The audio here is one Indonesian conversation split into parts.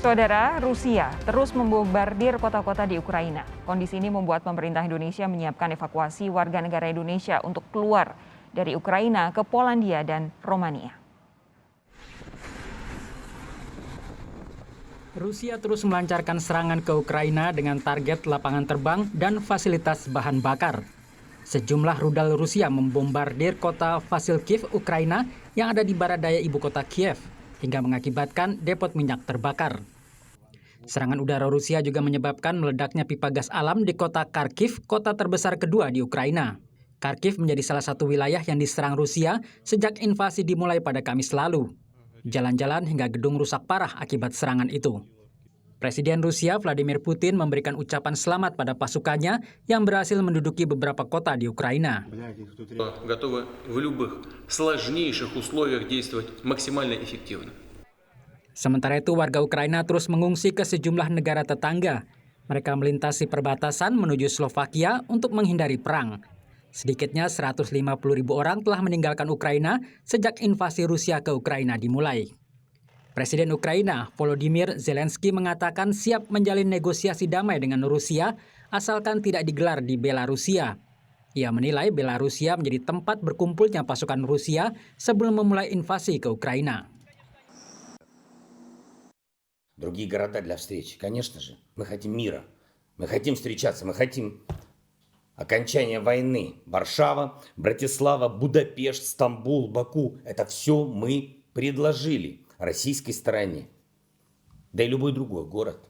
Saudara, Rusia terus membombardir kota-kota di Ukraina. Kondisi ini membuat pemerintah Indonesia menyiapkan evakuasi warga negara Indonesia untuk keluar dari Ukraina ke Polandia dan Romania. Rusia terus melancarkan serangan ke Ukraina dengan target lapangan terbang dan fasilitas bahan bakar. Sejumlah rudal Rusia membombardir kota Vasilkiv, Ukraina yang ada di barat daya ibu kota Kiev, hingga mengakibatkan depot minyak terbakar. Serangan udara Rusia juga menyebabkan meledaknya pipa gas alam di kota Kharkiv, kota terbesar kedua di Ukraina. Kharkiv menjadi salah satu wilayah yang diserang Rusia sejak invasi dimulai pada Kamis lalu. Jalan-jalan hingga gedung rusak parah akibat serangan itu. Presiden Rusia Vladimir Putin memberikan ucapan selamat pada pasukannya yang berhasil menduduki beberapa kota di Ukraina. Готовы в любых сложнейших условиях действовать максимально эффективно. Sementara itu warga Ukraina terus mengungsi ke sejumlah negara tetangga. Mereka melintasi perbatasan menuju Slovakia untuk menghindari perang. Sedikitnya 150.000 orang telah meninggalkan Ukraina sejak invasi Rusia ke Ukraina dimulai. Presiden Ukraina Volodymyr Zelensky mengatakan siap menjalin negosiasi damai dengan Rusia asalkan tidak digelar di Belarusia. Ia menilai Belarusia menjadi tempat berkumpulnya pasukan Rusia sebelum memulai invasi ke Ukraina. Другие города для встречи, конечно же. Мы хотим мира. Мы хотим встречаться. Мы хотим окончания войны. Варшава, Братислава, Будапешт, Стамбул, Баку. Это все мы предложили российской стороне. Да и любой другой город.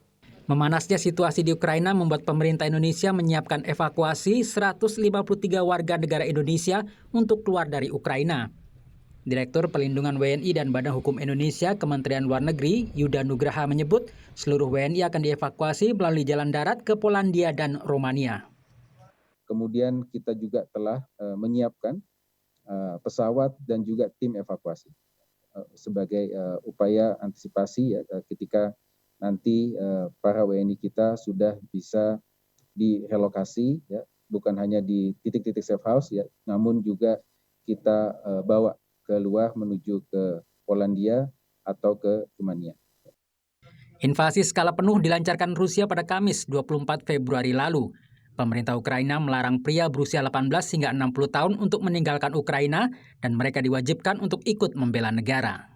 Memanasnya situasi di Ukraina membuat pemerintah Indonesia menyiapkan evakuasi 153 warga negara Indonesia untuk keluar dari Ukraina. Direktur Pelindungan WNI dan Badan Hukum Indonesia Kementerian Luar Negeri Yuda Nugraha menyebut seluruh WNI akan dievakuasi melalui jalan darat ke Polandia dan Romania. Kemudian kita juga telah menyiapkan pesawat dan juga tim evakuasi sebagai upaya antisipasi ya, ketika nanti para WNI kita sudah bisa direlokasi, ya, bukan hanya di titik-titik safe house, ya, namun juga kita bawa keluar menuju ke Polandia atau ke Romania. Invasi skala penuh dilancarkan Rusia pada Kamis 24 Februari lalu. Pemerintah Ukraina melarang pria berusia 18 hingga 60 tahun untuk meninggalkan Ukraina dan mereka diwajibkan untuk ikut membela negara.